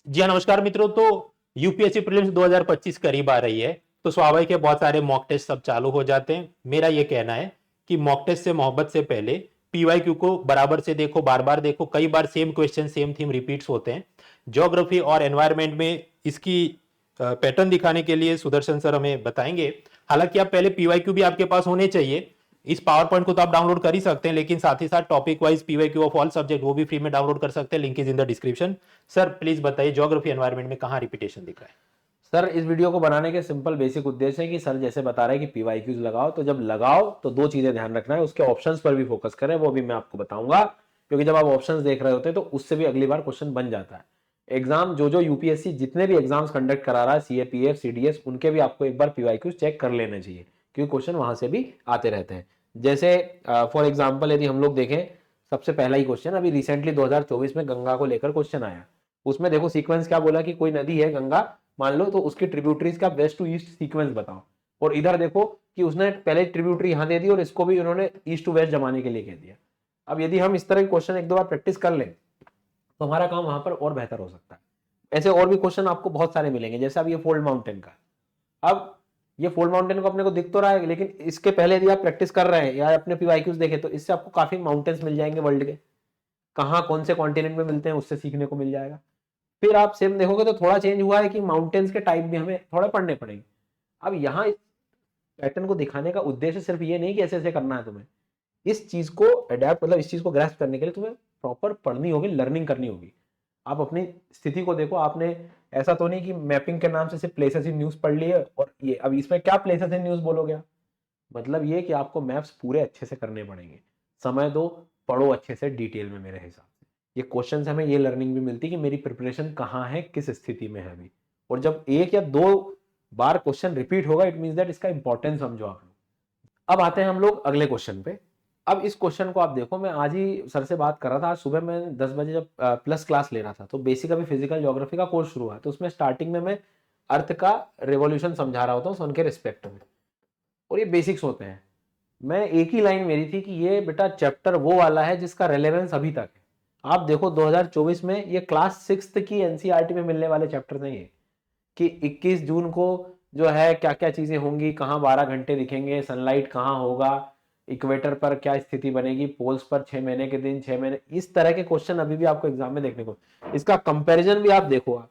जी हाँ, नमस्कार मित्रों। तो यूपीएससी प्रीलिम्स 2025 करीब आ रही है, तो स्वाभाविक है बहुत सारे मॉक टेस्ट सब चालू हो जाते हैं। मेरा ये कहना है कि मॉक टेस्ट से मोहब्बत से पहले पीवाईक्यू को बराबर से देखो, बार बार देखो। कई बार same question same theme repeats होते हैं। ज्योग्राफी और एनवायरमेंट में इसकी पैटर्न दिखाने के लिए सुदर्शन सर हमें बताएंगे। हालांकि आप पहले पीवाईक्यू भी आपके पास होने चाहिए। इस पावर पॉइंट को तो आप डाउनलोड कर ही सकते हैं, लेकिन साथ ही साथ topic wise PYQ of all subject वो भी फ्री में डाउनलोड कर सकते हैं। Link is in the description. Sir please बताइए, ज्योग्राफी एनवायरनमेंट में कहाँ रिपीटेशन दिख रहा है? सर इस वीडियो को बनाने के सिंपल बेसिक उद्देश्य है कि सर जैसे बता रहे हैं कि पीवाईक्यूज लगाओ, तो जब लगाओ तो दो चीजें ध्यान रखना है, उसके ऑप्शंस पर भी फोकस करें, वो भी मैं आपको बताऊंगा। क्योंकि जब आप ऑप्शंस देख रहे होते हैं तो उससे भी अगली बार क्वेश्चन बन जाता है। एग्जाम जो यूपीएससी जितने भी एग्जाम्स कंडक्ट करा रहा है, सीएपीएफ सीडीएस, उनके भी आपको एक बार पीवाईक्यूज चेक कर लेना चाहिए, क्योंकि क्वेश्चन वहां से भी आते रहते हैं। जैसे फॉर एग्जाम्पल यदि हम लोग देखें, सबसे पहला ही क्वेश्चन अभी रिसेंटली 2024 में गंगा को लेकर क्वेश्चन आया। उसमें देखो सीक्वेंस क्या बोला कि कोई नदी है गंगा मान लो, तो उसकी ट्रिब्यूटरीज का वेस्ट टू ईस्ट सीक्वेंस बताओ। और इधर देखो कि उसने पहले ट्रिब्यूटरी यहां दे दी और इसको भी उन्होंने ईस्ट टू वेस्ट जमाने के लिए कह दिया। अब यदि हम इस तरह के क्वेश्चन एक दो बार प्रैक्टिस कर लें तो हमारा काम वहां पर और बेहतर हो सकता है। ऐसे और भी क्वेश्चन आपको बहुत सारे मिलेंगे, जैसे अब ये फोल्ड माउंटेन का। अब ये फोल्ड माउंटेन को अपने को दिख तो रहा है, लेकिन इसके पहले यदि आप प्रैक्टिस कर रहे हैं या अपने पीवाईक्यूज देखे तो इससे आपको काफी माउंटेन्स मिल जाएंगे वर्ल्ड के, कहाँ कौन से कॉन्टिनेंट में मिलते हैं उससे सीखने को मिल जाएगा। फिर आप सेम देखोगे तो थोड़ा चेंज हुआ है कि माउंटेन्स के टाइप भी हमें थोड़ा पढ़ने पड़ेंगे। अब यहाँ इस पैटर्न को दिखाने का उद्देश्य सिर्फ ये नहीं कि ऐसे ऐसे करना है तुम्हें, इस चीज को अडेप्ट मतलब इस चीज को ग्रैस्प करने के लिए तुम्हें प्रॉपर पढ़नी होगी, लर्निंग करनी होगी। आप अपनी स्थिति को देखो, आपने ऐसा तो नहीं कि मैपिंग के नाम से सिर्फ प्लेसेस इन न्यूज पढ़ लिए और ये अब इसमें क्या प्लेसेस इन न्यूज बोलोगे आप। मतलब ये कि आपको मैप्स पूरे अच्छे से करने पड़ेंगे। समय दो, पढ़ो अच्छे से डिटेल में। मेरे हिसाब से ये क्वेश्चन से हमें ये लर्निंग भी मिलती है कि मेरी प्रिपरेशन कहाँ है, किस स्थिति में है अभी। और जब एक या दो बार क्वेश्चन रिपीट होगा, इट मीन्स दैट इसका इंपॉर्टेंस समझो आप लोग। अब आते हैं हम लोग अगले क्वेश्चन पे। अब इस क्वेश्चन को आप देखो, मैं आज ही सर से बात कर रहा था, आज सुबह मैं 10 बजे जब प्लस क्लास ले रहा था, तो बेसिक अभी फिजिकल ज्योग्राफी का कोर्स शुरू हुआ, तो उसमें स्टार्टिंग में मैं अर्थ का रेवोल्यूशन समझा रहा होता हूँ सन के रिस्पेक्ट में, और ये बेसिक्स होते हैं। मैं एक ही लाइन मेरी थी कि ये बेटा चैप्टर वो वाला है जिसका रेलेवेंस अभी तक है। आप देखो 2024 में ये क्लास 6th की एनसीईआरटी में मिलने वाले चैप्टर नहीं है कि 21 जून को जो है क्या क्या चीजें होंगी, कहाँ 12 घंटे दिखेंगे, सनलाइट कहाँ होगा, इक्वेटर पर क्या स्थिति बनेगी, पोल्स पर 6 महीने के दिन, 6 महीने, इस तरह के क्वेश्चन अभी भी आपको एग्जाम में देखने को। इसका कंपैरिजन भी आप देखो, आप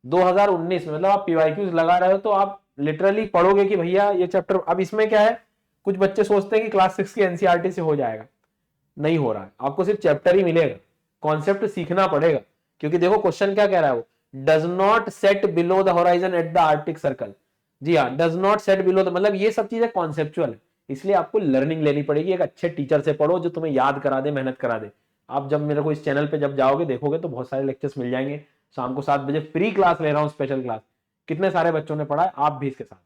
2019 में मतलब आप पीवाईक्यूज लगा रहे हो तो आप लिटरली पढ़ोगे कि भैया ये चैप्टर। अब इसमें क्या है, कुछ बच्चे सोचते हैं कि क्लास 6 की एनसीईआरटी से हो जाएगा, नहीं हो रहा है। आपको सिर्फ चैप्टर ही मिलेगा, कॉन्सेप्ट सीखना पड़ेगा। क्योंकि देखो क्वेश्चन क्या कह रहा है, वो does not set below the horizon at the arctic circle. जी हाँ, does not set below the, मतलब ये सब चीजें कॉन्सेप्चुअल है, इसलिए आपको लर्निंग लेनी पड़ेगी। एक अच्छे टीचर से पढ़ो जो तुम्हें याद करा दे, मेहनत करा दे। आप जब मेरे को इस चैनल पे जब जाओगे देखोगे तो बहुत सारे लेक्चर्स मिल जाएंगे। शाम को 7 बजे फ्री क्लास ले रहा हूँ, स्पेशल क्लास। कितने सारे बच्चों ने पढ़ा है, आप भी इसके साथ।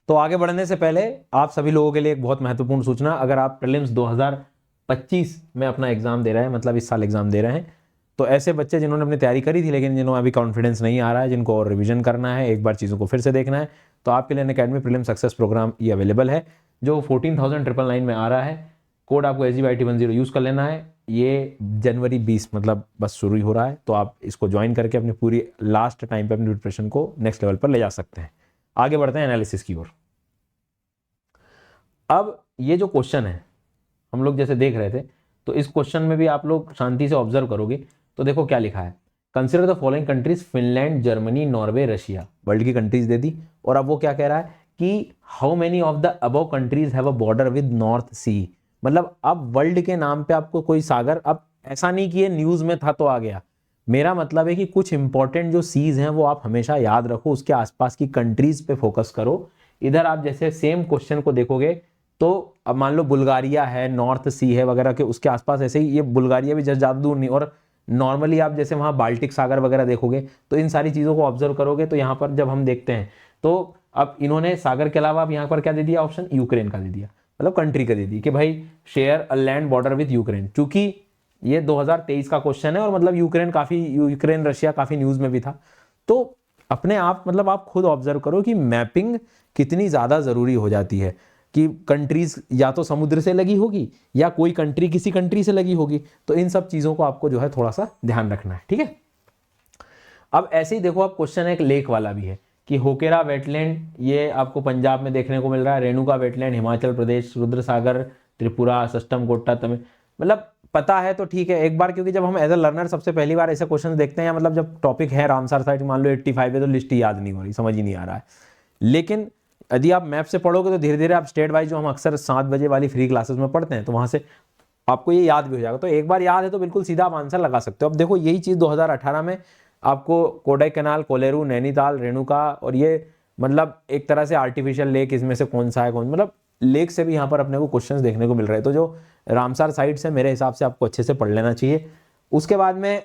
तो आगे बढ़ने से पहले आप सभी लोगों के लिए एक बहुत महत्वपूर्ण सूचना, अगर आप प्रीलिम्स 2025 में अपना एग्जाम दे रहे हैं, मतलब इस साल एग्जाम दे रहे हैं, तो ऐसे बच्चे जिन्होंने अपनी तैयारी करी थी लेकिन जिन्होंने अभी कॉन्फिडेंस नहीं आ रहा है, जिनको और रिवीजन करना है, एक बार चीज़ों को फिर से देखना है, तो आपके लिए अनअकैडमी प्रीलिम सक्सेस प्रोग्राम ये अवेलेबल है, जो 14,999 में आ रहा है। कोड आपको SGYT10 यूज़ कर लेना है। ये जनवरी 20 मतलब बस शुरू ही हो रहा है, तो आप इसको ज्वाइन करके अपनी पूरी लास्ट टाइम पे अपनी प्रिपरेशन को नेक्स्ट लेवल पर ले जा सकते हैं। आगे बढ़ते हैं एनालिसिस की ओर। अब ये जो क्वेश्चन है हम लोग जैसे देख रहे थे, तो इस क्वेश्चन में भी आप लोग शांति से ऑब्जर्व करोगे तो देखो क्या लिखा है। Consider the following countries, Finland, Germany, Norway, Russia, world की कंट्रीज दे दी। और अब वो क्या कह रहा है कि how many of the above countries have a border with North Sea. मतलब अब वर्ल्ड के नाम पे आपको कोई सागर, अब ऐसा नहीं कि ये न्यूज में था तो आ गया, मेरा मतलब है कि कुछ इंपॉर्टेंट जो सीज हैं वो आप हमेशा याद रखो, उसके आसपास की कंट्रीज पे फोकस करो। इधर आप जैसे सेम क्वेश्चन को देखोगे तो अब मान लो बुल्गारिया है, नॉर्थ सी है वगैरह के उसके आसपास, ऐसे ही ये बुल्गारिया भी ज़्यादा दूर नहीं। और नॉर्मली आप जैसे वहाँ बाल्टिक सागर वगैरह देखोगे तो इन सारी चीज़ों को ऑब्जर्व करोगे, तो यहाँ पर जब हम देखते हैं तो अब इन्होंने सागर के अलावा अब यहाँ पर क्या दे दिया ऑप्शन, यूक्रेन का दे दिया, मतलब कंट्री का दे दी कि भाई share a land border with Ukraine. चूंकि ये 2023 का क्वेश्चन है और मतलब यूक्रेन रशिया काफ़ी न्यूज़ में भी था, तो अपने आप मतलब आप खुद ऑब्जर्व करो कि मैपिंग कितनी ज़्यादा ज़रूरी हो जाती है कि कंट्रीज या तो समुद्र से लगी होगी या कोई कंट्री किसी कंट्री से लगी होगी, तो इन सब चीज़ों को आपको जो है थोड़ा सा ध्यान रखना है, ठीक है। अब ऐसे ही देखो आप क्वेश्चन एक लेक वाला भी है कि होकेरा वेटलैंड, ये आपको पंजाब में देखने को मिल रहा है, रेणुका वेटलैंड हिमाचल प्रदेश, रुद्रसागर त्रिपुरा, सस्टम कोट्टा तमिल, मतलब पता है तो ठीक है एक बार, क्योंकि जब हम एज अ लर्नर सबसे पहली बार ऐसे क्वेश्चन देखते हैं, या मतलब जब टॉपिक है रामसर साइट मान लो 85 है तो लिस्ट ही याद नहीं हो रही, समझ ही नहीं आ रहा है। लेकिन यदि आप मैप से पढ़ोगे तो धीरे धीरे आप स्टेट वाइज, जो हम अक्सर 7 बजे वाली फ्री क्लासेस में पढ़ते हैं, तो वहां से आपको ये याद भी हो जाएगा। तो एक बार याद है तो बिल्कुल सीधा आप आंसर लगा सकते हो। अब देखो यही चीज़ 2018 में आपको कोडाई कैनाल, कोलेरू, नैनीताल, रेणुका, और ये मतलब एक तरह से आर्टिफिशियल लेक, इसमें से कौन सा है कौन, मतलब लेक से भी यहाँ पर अपने को क्वेश्चंस देखने को मिल रहे हैं। तो जो रामसर साइट से मेरे हिसाब से आपको अच्छे से पढ़ लेना चाहिए। उसके बाद में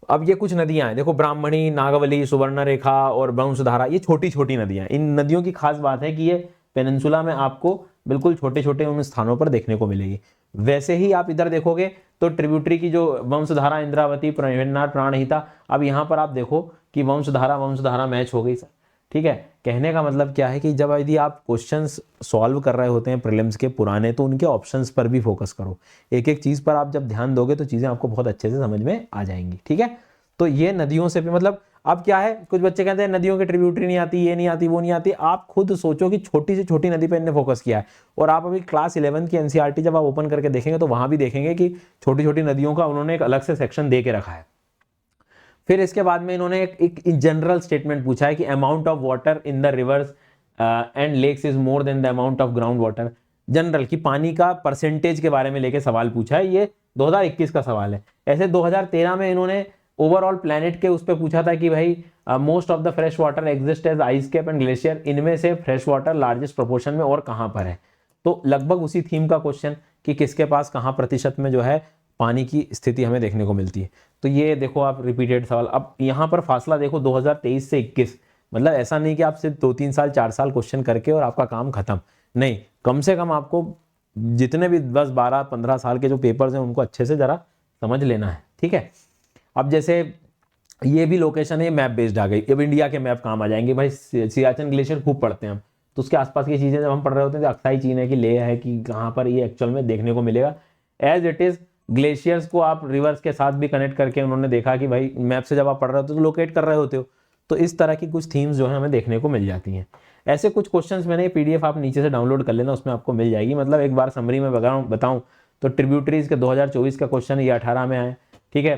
अब ये कुछ नदियां हैं, देखो ब्राह्मणी, नागावली, सुवर्णरेखा और वंशधारा, ये छोटी छोटी नदियां हैं। इन नदियों की खास बात है कि ये पेनिनसुला में आपको बिल्कुल छोटे छोटे उन स्थानों पर देखने को मिलेगी। वैसे ही आप इधर देखोगे तो ट्रिब्यूटरी की जो वंशधारा, इंद्रावती, प्रवेन्नार, प्राणहिता, अब यहाँ पर आप देखो कि वंशधारा मैच हो गई सर, ठीक है। कहने का मतलब क्या है कि जब यदि आप क्वेश्चंस सॉल्व कर रहे होते हैं प्रीलिम्स के पुराने, तो उनके ऑप्शंस पर भी फोकस करो। एक एक चीज़ पर आप जब ध्यान दोगे तो चीज़ें आपको बहुत अच्छे से समझ में आ जाएंगी, ठीक है। तो ये नदियों से भी मतलब अब क्या है, कुछ बच्चे कहते हैं नदियों की ट्रिब्यूटरी नहीं आती, ये नहीं आती, वो नहीं आती। आप खुद सोचो कि छोटी से छोटी नदी पर इन्हें फोकस किया है, और आप अभी क्लास 11 की एनसीईआरटी जब आप ओपन करके देखेंगे तो वहां भी देखेंगे कि छोटी छोटी नदियों का उन्होंने एक अलग से सेक्शन दे के रखा है। फिर इसके बाद में इन्होंने एक जनरल स्टेटमेंट पूछा है कि amount of water in the rivers and lakes is more than the amount of ground water. General की पानी का परसेंटेज के बारे में लेके सवाल पूछा है, ये 2021 का सवाल है। ऐसे 2013 में इन्होंने ओवरऑल प्लैनेट के उस पर पूछा था कि भाई most of the fresh water exist as ice cap and glacier, इनमें से फ्रेश वाटर लार्जेस्ट प्रोपोर्शन में और कहाँ पर है। तो लगभग उसी थीम का क्वेश्चन कि किसके पास कहाँ प्रतिशत में जो है पानी की स्थिति हमें देखने को मिलती है। तो ये देखो आप रिपीटेड सवाल। अब यहाँ पर फासला देखो 2023 से 21, मतलब ऐसा नहीं कि आप सिर्फ 2-3 साल 4 साल क्वेश्चन करके और आपका काम खत्म, नहीं, कम से कम आपको जितने भी 10, 12, 15 साल के जो पेपर्स हैं उनको अच्छे से जरा समझ लेना है, ठीक है। अब जैसे ये भी लोकेशन है, मैप बेस्ड आ गई। अब इंडिया के मैप काम आ जाएंगे भाई, सियाचिन ग्लेशियर खूब पढ़ते हैं हम, तो उसके आसपास की चीज़ें जब हम पढ़ रहे होते हैं तो अक्साई चीन है कि ले है कि कहाँ पर ये एक्चुअल में देखने को मिलेगा। एज इट इज़ ग्लेशियर्स को आप रिवर्स के साथ भी कनेक्ट करके उन्होंने देखा कि भाई मैप से जब आप पढ़ रहे होते हो तो लोकेट कर रहे होते हो। तो इस तरह की कुछ थीम्स जो है हमें देखने को मिल जाती हैं। ऐसे कुछ क्वेश्चंस मैंने ये पीडीएफ आप नीचे से डाउनलोड कर लेना, उसमें आपको मिल जाएगी। मतलब एक बार समरी में बताऊं तो ट्रिब्यूटरीज के 2024 का क्वेश्चन ये 18 में आए, ठीक है।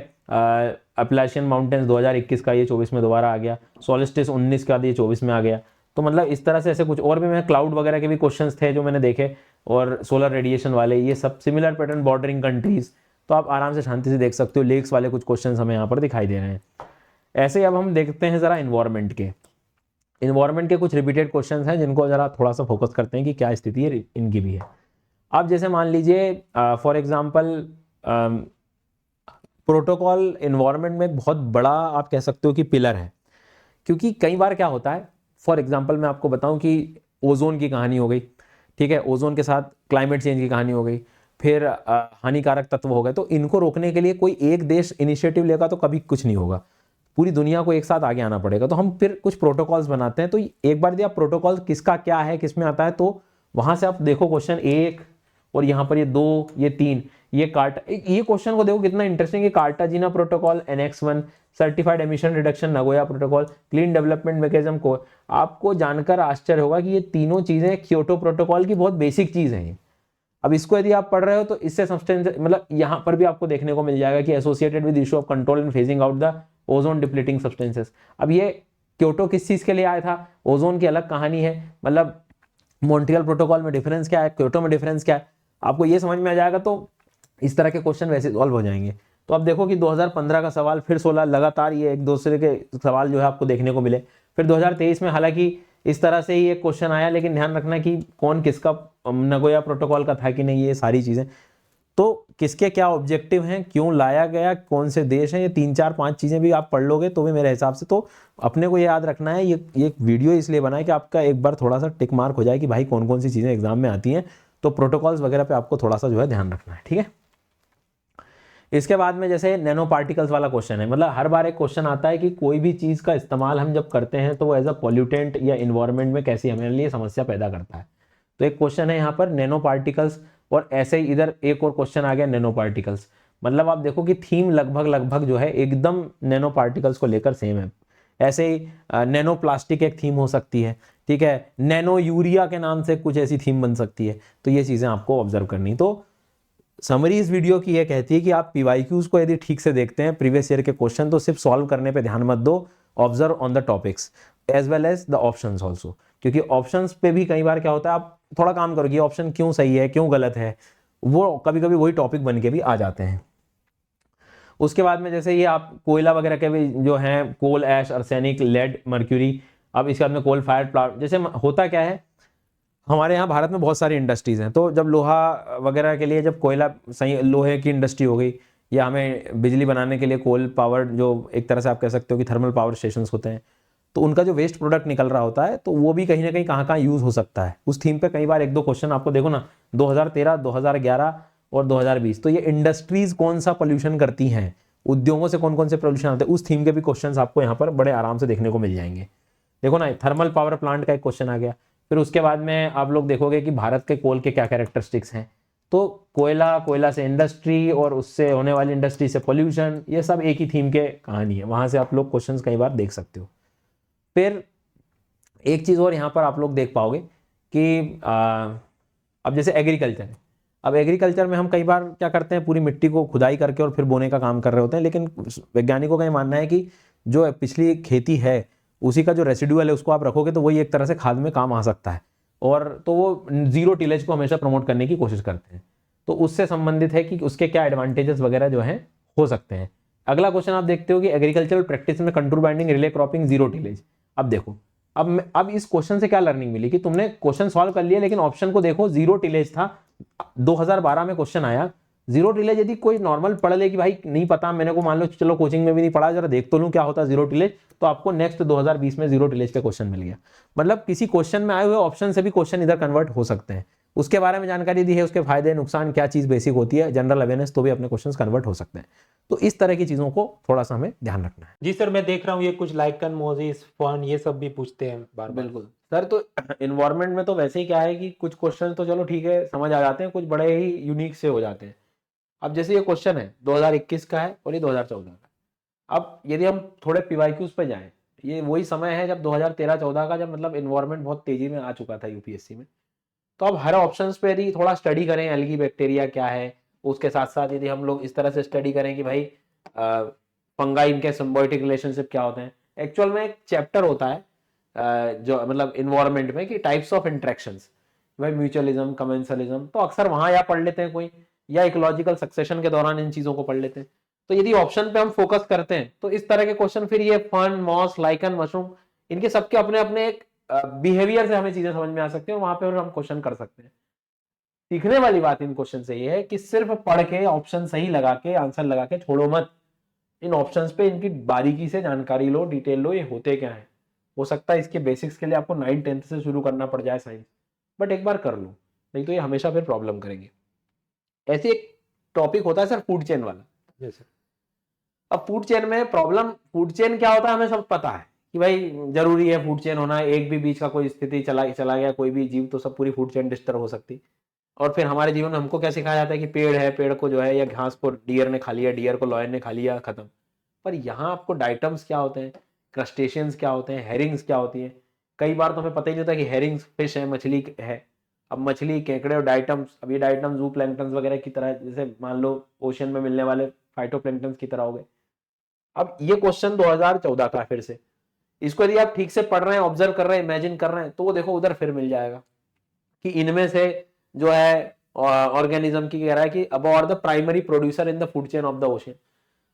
अपलाशियन माउंटेन्स 2021 का ये 24 में दोबारा आ गया। सोलिस्टिस 19 का ये 24 में आ गया। तो मतलब इस तरह से ऐसे कुछ और भी मैं क्लाउड वगैरह के भी क्वेश्चंस थे जो मैंने देखे, और सोलर रेडिएशन वाले, ये सब सिमिलर पैटर्न, बॉर्डरिंग कंट्रीज, तो आप आराम से शांति से देख सकते हो। लेक्स वाले कुछ क्वेश्चंस हमें यहाँ पर दिखाई दे रहे हैं। ऐसे ही अब हम देखते हैं जरा इन्वायरमेंट के कुछ रिपीटेड क्वेश्चंस हैं जिनको जरा थोड़ा सा फोकस करते हैं कि क्या स्थिति है इनकी भी है। अब जैसे मान लीजिए फॉर एग्जांपल प्रोटोकॉल इन्वायरमेंट में बहुत बड़ा आप कह सकते हो कि पिलर है, क्योंकि कई बार क्या होता है, फॉर एग्जांपल मैं आपको बताऊं कि ओजोन की कहानी हो गई, ठीक है, ओजोन के साथ क्लाइमेट चेंज की कहानी हो गई, फिर हानिकारक तत्व हो गए। तो इनको रोकने के लिए कोई एक देश इनिशिएटिव लेगा तो कभी कुछ नहीं होगा, पूरी दुनिया को एक साथ आगे आना पड़ेगा। तो हम फिर कुछ प्रोटोकॉल्स बनाते हैं। तो एक बार यदि आप प्रोटोकॉल किसका क्या है, किस में आता है, तो वहां से आप देखो क्वेश्चन 1 और यहाँ पर ये 2, ये 3, ये क्वेश्चन को देखो कितना इंटरेस्टिंग है। Cartagena protocol, NX 1, certified emission reduction Nagoya protocol, clean development mechanism को, आपको जानकर आश्चर्य होगा कि ये तीनों चीजें क्योटो प्रोटोकॉल की बहुत बेसिक चीज हैं। अब इसको यदि आप पढ़ रहे हो तो इससे सब्सटेंस, मतलब यहाँ पर भी आपको देखने को मिल जाएगा कि associated with issue of control and phasing out the ozone depleting substances. अब ये क्योटो किस चीज के लिए आया था, ओजोन की अलग कहानी है, मतलब मॉन्ट्रियल प्रोटोकॉल में डिफरेंस क्या है, क्योटो में डिफरेंस क्या है, आपको ये समझ में आ जाएगा। तो इस तरह के क्वेश्चन वैसे सॉल्व हो जाएंगे। तो अब देखो कि 2015 का सवाल, फिर 16, लगातार ये एक दूसरे के सवाल जो है आपको देखने को मिले। फिर 2023 में हालांकि इस तरह से ही एक क्वेश्चन आया, लेकिन ध्यान रखना कि कौन किसका, नगोया प्रोटोकॉल का था कि नहीं, ये सारी चीजें, तो किसके क्या ऑब्जेक्टिव हैं, क्यों लाया गया, कौन से देश हैं, ये 3, 4, 5 चीजें भी आप पढ़ लोगे तो भी मेरे हिसाब से तो अपने को ये याद रखना है। ये वीडियो इसलिए बना है कि आपका एक बार थोड़ा सा टिक मार्क हो जाए कि भाई कौन कौन सी चीजें एग्जाम में आती हैं। तो प्रोटोकॉल्स वगैरह पे आपको थोड़ा सा जो है ध्यान रखना है, ठीक है। इसके बाद में जैसे नैनो पार्टिकल्स वाला क्वेश्चन है, मतलब हर बार एक क्वेश्चन आता है कि कोई भी चीज का इस्तेमाल हम जब करते हैं तो वो एज अ पॉल्यूटेंट या इन्वायरमेंट में कैसी हमारे लिए समस्या पैदा करता है। तो एक क्वेश्चन है यहाँ पर नैनो पार्टिकल्स, और ऐसे ही इधर एक और क्वेश्चन आ गया नैनो पार्टिकल्स। मतलब आप देखो कि थीम लगभग लगभग जो है एकदम नैनो पार्टिकल्स को लेकर सेम है। ऐसे ही नैनो प्लास्टिक एक थीम हो सकती है, ठीक है, नैनो यूरिया के नाम से कुछ ऐसी थीम बन सकती है। तो ये चीज़ें आपको ऑब्जर्व करनी। तो समरी इस वीडियो की ये कहती है कि आप पीवाईक्यूज को यदि ठीक से देखते हैं, प्रीवियस ईयर के क्वेश्चन, तो सिर्फ सॉल्व करने पे ध्यान मत दो, observe on the topics as well as the options also, क्योंकि ऑप्शंस पे भी कई बार क्या होता है, आप थोड़ा काम करोगे ऑप्शन क्यों सही है क्यों गलत है, वो कभी कभी वही टॉपिक बन के भी आ जाते हैं। उसके बाद में जैसे ये आप कोयला वगैरह के भी जो हैं, कोल, ऐश, अर्सेनिक, लेड, मर्क्यूरी। अब इसके बाद में कोल फायर प्लांट, जैसे होता क्या है, हमारे यहाँ भारत में बहुत सारी इंडस्ट्रीज हैं, तो जब लोहा वगैरह के लिए, जब कोयला सही लोहे की इंडस्ट्री हो गई, या हमें बिजली बनाने के लिए कोल पावर, जो एक तरह से आप कह सकते हो कि थर्मल पावर स्टेशन होते हैं, तो उनका जो वेस्ट प्रोडक्ट निकल रहा होता है, तो वो भी कहीं ना कहीं कहाँ यूज हो सकता है। उस थीम पे कई बार एक दो क्वेश्चन आपको देखो ना, 2013, 2011 और 2020, तो ये इंडस्ट्रीज कौन सा पोल्यूशन करती हैं, उद्योगों से कौन कौन से पोल्यूशन आते हैं, उस थीम के भी क्वेश्चंस आपको यहाँ पर बड़े आराम से देखने को मिल जाएंगे। देखो ना, थर्मल पावर प्लांट का एक क्वेश्चन आ गया। फिर उसके बाद में आप लोग देखोगे कि भारत के कोल के क्या कैरेक्टरिस्टिक्स हैं, तो कोयला, कोयला से इंडस्ट्री और उससे होने वाली इंडस्ट्री से पोल्यूशन, ये सब एक ही थीम के कहानी है, वहां से आप लोग क्वेश्चंस कई बार देख सकते हो। फिर एक चीज़ और यहाँ पर आप लोग देख पाओगे कि अब जैसे एग्रीकल्चर है, अब एग्रीकल्चर में हम कई बार क्या करते हैं, पूरी मिट्टी को खुदाई करके और फिर बोने का काम कर रहे होते हैं, लेकिन वैज्ञानिकों का ये मानना है कि जो पिछली खेती है उसी का जो रेसिडुअल है उसको आप रखोगे तो वही एक तरह से खाद में काम आ सकता है, और तो वो जीरो टिलेज को हमेशा प्रमोट करने की कोशिश करते हैं। तो उससे संबंधित है कि उसके क्या एडवांटेजेस वगैरह जो हैं हो सकते हैं। अगला क्वेश्चन आप देखते हो कि एग्रीकल्चरल प्रैक्टिस में control binding, relay cropping, zero tillage. अब देखो, अब इस क्वेश्चन से क्या लर्निंग मिली कि तुमने क्वेश्चन सॉल्व कर लिया, लेकिन ऑप्शन को देखो, जीरो टिलेज था, 2012 में क्वेश्चन आया। जीरो टिलेज यदि कोई नॉर्मल पढ़ ले कि भाई नहीं पता मैंने को, मान लो चलो कोचिंग में भी नहीं पढ़ा, जरा देख तो लूं क्या होता है जीरो टिलेज, तो आपको नेक्स्ट 2020 में जीरो टिलेज पे क्वेश्चन मिल गया। मतलब किसी क्वेश्चन में आए हुए ऑप्शन से भी क्वेश्चन इधर कन्वर्ट हो सकते हैं। उसके बारे में जानकारी दी है, उसके फायदे नुकसान, क्या चीज बेसिक होती है, जनरल अवेयरनेस, तो भी अपने क्वेश्चन कन्वर्ट हो सकते हैं। तो इस तरह की चीजों को थोड़ा सा हमें ध्यान रखना है। जी सर, मैं देख रहा हूँ ये कुछ लाइकन, मोजिस, फन, ये सब भी पूछते हैं बार बार। बिल्कुल सर, तो इन्वायरमेंट में तो वैसे ही क्या है कि कुछ क्वेश्चन तो चलो ठीक है समझ आ जाते हैं, कुछ बड़े ही यूनिक से हो जाते हैं। अब जैसे ये क्वेश्चन है 2021 का है और ये 2014 का। अब यदि हम थोड़े पीवाईक्यूज पे जाएं, ये वही समय है जब 2013-14 का, जब मतलब इन्वायरमेंट बहुत तेजी में आ चुका था यूपीएससी में। तो अब हर ऑप्शंस पे यदि थोड़ा स्टडी करें, एल्गी बैक्टीरिया क्या है, उसके साथ साथ यदि हम लोग इस तरह से स्टडी करें कि भाई फंगाई इनके सिम्बायोटिक रिलेशनशिप क्या होते हैं। एक्चुअल में एक चैप्टर होता है जो मतलब इन्वायरमेंट में कि टाइप्स ऑफ इंटरेक्शंस, भाई म्यूचुअलिज्म, कमेंसलिज्म, तो अक्सर वहां या पढ़ लेते हैं कोई, या इकोलॉजिकल सक्सेशन के दौरान इन चीजों को पढ़ लेते हैं। तो यदि ऑप्शन पे हम फोकस करते हैं तो इस तरह के क्वेश्चन, फिर ये फन, मॉस, लाइकन, मशरूम, इनके सबके अपने अपने एक बिहेवियर से हमें चीजें समझ में आ सकती है, और वहां पे हम क्वेश्चन कर सकते हैं। सीखने वाली बात इन क्वेश्चन से ये है कि सिर्फ पढ़ के ऑप्शन सही लगा के आंसर लगा के छोड़ो मत। इन ऑप्शंस पे इनकी बारीकी से जानकारी लो, डिटेल लो, ये होते क्या है। हो सकता है इसके बेसिक्स के लिए आपको 9th-10th से शुरू करना पड़ जाए साइंस, बट एक बार कर लो, नहीं तो ये हमेशा फिर प्रॉब्लम करेंगे। ऐसे एक टॉपिक होता है सर, फूड चेन वाला। जैसे अब फूड चेन में प्रॉब्लम, फूड चेन क्या होता है हमें सब पता है कि भाई जरूरी है फूड चेन होना, एक भी बीच का कोई स्थिति चला गया कोई भी जीव, तो सब पूरी फूड चेन डिस्टर्ब हो सकती। और फिर हमारे जीवन में हमको क्या सिखाया जाता है कि पेड़ है, पेड़ को जो है, या घास को डियर ने खा लिया, डियर को लॉयन ने खा लिया, खत्म। पर यहाँ आपको डाइटम्स क्या होते हैं, क्रस्टेशियंस क्या होते हैं, हेरिंग्स क्या होती हैं। कई बार तो हमें पता ही नहीं होता कि हेरिंग्स फिश है, मछली है। अब मछली, केकड़े और डाइटम्स, अब ये डाइटम्स जू प्लैंक्टन्स वगैरह की तरह, जैसे मान लो ओशन में मिलने वाले फाइटोप्लैंक्टन्स की तरह हो गए। अब ये क्वेश्चन 2014 का फिर से, इसको यदि आप ठीक से पढ़ रहे हैं, ऑब्जर्व कर रहे हैं, इमेजिन कर रहे हैं, तो वो देखो उधर फिर मिल जाएगा कि इनमें से जो है ऑर्गेनिज्म की कह रहा है कि अब are the primary producer in the food chain of the ocean.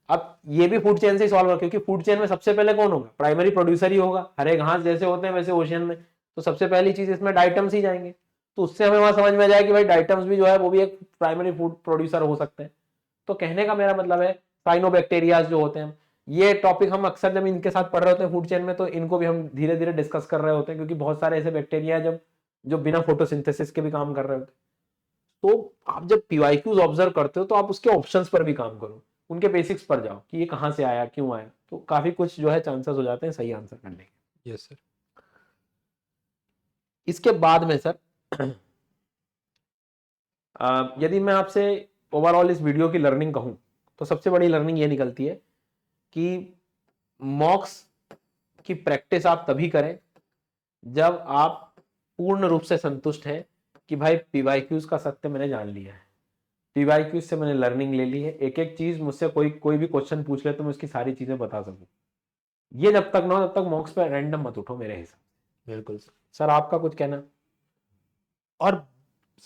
अब ये भी फूड चेन से सॉल्व होगा, क्योंकि फूड चेन में सबसे पहले कौन होगा, प्राइमरी प्रोड्यूसर ही होगा। हरे घास जैसे होते हैं वैसे ओशन में, तो सबसे पहली चीज इसमें डाइटम्स ही जाएंगे। तो उससे हमें वहां समझ में आ जाए कि भाई डाइटम्स भी जो है वो भी एक प्राइमरी फूड प्रोड्यूसर हो सकते हैं। तो कहने का मेरा मतलब है, साइनोबैक्टीरियाज जो होते हैं, ये टॉपिक हम अक्सर जब इनके साथ पढ़ रहे होते हैं फूड चेन में, तो इनको भी हम धीरे धीरे डिस्कस कर रहे होते हैं, क्योंकि बहुत सारे ऐसे बैक्टीरिया जब जो बिना फोटोसिंथेसिस के भी काम कर रहे होते हैं। तो आप जब पीवाईक्यूज ऑब्जर्व करते हो तो आप उसके ऑप्शंस पर भी काम करो, उनके बेसिक्स पर जाओ कि ये कहां से आया, क्यों आया, तो काफी कुछ जो है चांसेस हो जाते हैं सही आंसर करने के। Yes sir. इसके बाद में सर यदि मैं आपसे ओवरऑल इस वीडियो की लर्निंग कहूं, तो सबसे बड़ी लर्निंग ये निकलती है कि मॉक्स की प्रैक्टिस आप तभी करें जब आप पूर्ण रूप से संतुष्ट हैं कि भाई पीवाईक्यूज का सत्य मैंने जान लिया है, पीवाईक्यूज से मैंने लर्निंग ले ली है, एक एक चीज मुझसे कोई भी क्वेश्चन पूछ ले तो मैं उसकी सारी चीजें बता सकूं। ये जब तक ना हो तब तक मॉक्स पे रैंडम मत उठो मेरे हिसाब से। बिल्कुल सर आपका कुछ कहना? और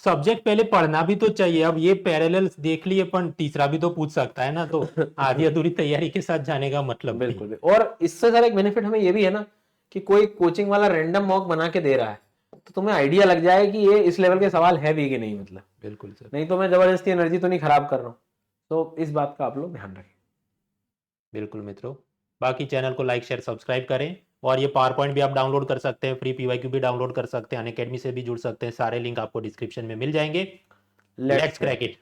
सब्जेक्ट पहले पढ़ना भी तो चाहिए। अब ये पैरेलल देख लिए अपन तीसरा भी तो पूछ सकता है ना, तो आधी अधूरी तैयारी के साथ जाने का मतलब नहीं। बिल्कुल। और इससे सर एक बेनिफिट हमें ये भी है ना कि कोई कोचिंग वाला रैंडम मॉक बना के दे रहा है तो तुम्हें आइडिया लग जाए कि ये इस लेवल के सवाल है भी कि नहीं, मतलब बिल्कुल सर। नहीं तो मैं जबरदस्ती एनर्जी तो नहीं खराब कर रहा हूँ। तो इस बात का आप लोग ध्यान रखें। बिल्कुल मित्रों, बाकी चैनल को लाइक शेयर सब्सक्राइब करें। और ये पावर पॉइंट भी आप डाउनलोड कर सकते हैं, फ्री पीवाईक्यू भी डाउनलोड कर सकते हैं, अनअकैडमी से भी जुड़ सकते हैं। सारे लिंक आपको डिस्क्रिप्शन में मिल जाएंगे। Let's crack it.